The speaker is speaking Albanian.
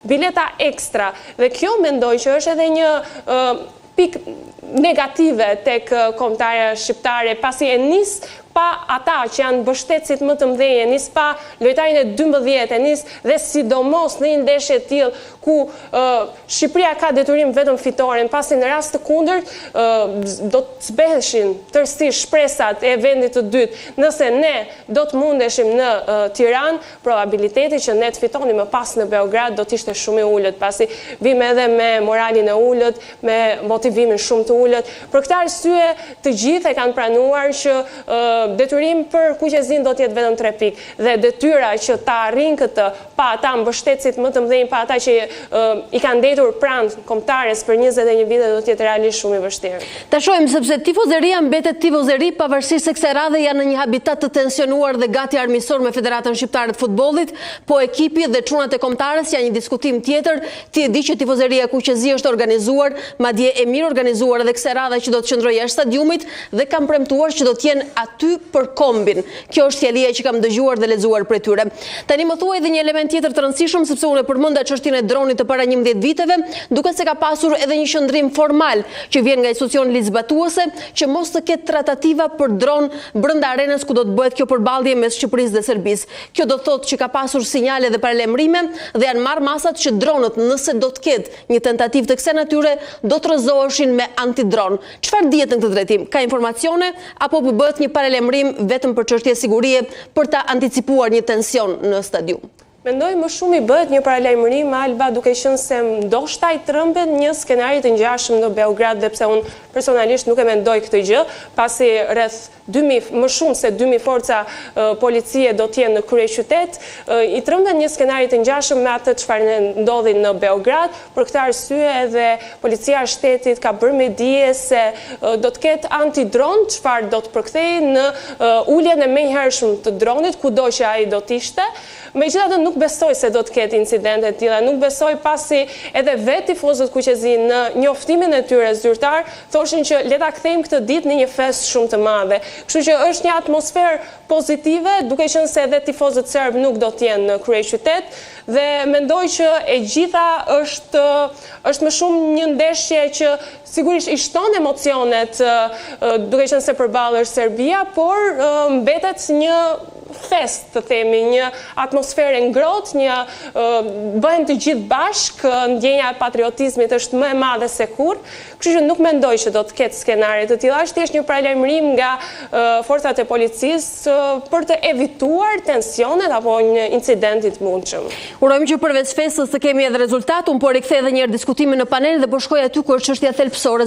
bileta ekstra. Dhe kjo mendoj që është edhe një pik negative tek kombëtarja shqiptare, pasi e nis pa ata që janë mbështetësit më të mëdhenj, nis pa lojtarin e 12, nis dhe sidomos në një ndeshje të tillë ku Shqipëria ka detyrim vetëm fitoren, pasi në rast të kundërt do të zbeheshin tërësisht shpresat e vendit të dytë. Nëse ne do të mundeshim në Tiranë, probabiliteti që ne të fitonim më pas në Beograd do të ishte shumë i ulët, pasi vim edhe me moralin e ulët, me motivimin shumë të ulët. Për këtë arsye të gjithë e kanë pranuar që detyrim për Kuqezin do të jetë vetëm 3 pikë, dhe detyra që ta arrijnë këtë pa ata mbështetësit më të mëdhenj, pa ata që i kanë ndetur pranë kombëtares për 21 vite do të jetë realisht shumë i vështirë. Ta shohim, sepse tifozeria mbetet tifozeri pavarësisht se kësaj radhe janë në një habitat të tensionuar dhe gati armiqësor me Federatën Shqiptare të Futbollit, po ekipi dhe çunat e kombëtares janë një diskutim tjetër. Ti e di që tifozeria Kuqezi është organizuar, madje e mirë organizuar edhe kësaj radhe që do të qëndrojë jashtë stadiumit dhe kanë premtuar që do të jenë aty për kombin. Kjo është fjalia që kam dëgjuar dhe lexuar prej tyre. Tani më thuaj edhe një element tjetër të rëndësishëm, sepse unë e përmenda çështjen e dronit të para 11 viteve, duket se ka pasur edhe një qëndrim formal që vjen nga institucioni ligjzbatuese që mos të ketë tratativa për dron brenda arenës ku do të bëhet kjo përballje mes Shqipërisë dhe Serbisë. Kjo do thotë që ka pasur sinjale dhe paralajmërime dhe janë marrë masat që dronët, nëse do të ketë një tentativë të kësaj natyre, do të rrëzoheshin me antidron. Çfarë dihet në këtë drejtim? Ka informacione apo po bëhet një paralajmërim vetëm për çështje sigurie për ta anticipuar një tension në stadium? Mendoj më shumë i bëhet një paralajmërim, Alba, duke qenë se ndoshta i trembet një skenari të ngjashëm në Beograd, dhe pse unë personalisht nuk e mendoj këtë gjë, pasi rreth 2000, më shumë se 2000 forca policie do të jenë në kryeqytet, i trembet një skenari të ngjashëm me atë çfarë ndodhi në Beograd. Për këtë arsye edhe policia e shtetit ka bërë me dije se do të ketë antidron, çfarë do të përkthejë në uljen e menjëhershme të dronit kudo që ai do të ishte. Megjithatë nuk besoj se do të ketë incidente të tilla, nuk besoj, pasi edhe vetë tifozët Kuqezi në njoftimin e tyre zyrtar thoshin që le ta kthejmë këtë ditë në një festë shumë të madhe. Kështu që është një atmosferë pozitive, duke qenë se edhe tifozët serb nuk do të jenë në kryeqytet, dhe mendoj që e gjitha është më shumë një ndeshje që sigurisht i shton emocionet, duke qenë se përballë është Serbia, por mbetet një fest, të themi, një atmosferë ngrohtë, bëhen të gjithë bashkë, ndjenja e patriotizmit është më e madhe se kurrë, kështu që nuk mendoj që do të ketë skenare të tilla. Është thjesht një paralajmërim nga forcat e policisë për të evituar tensionet apo një incidenti të mundshëm. Urojmë që përveç festës të kemi edhe rezultat. Unë po rikthej edhe një herë diskutimin në panel dhe po shkoj aty ku është çështja thelbësore.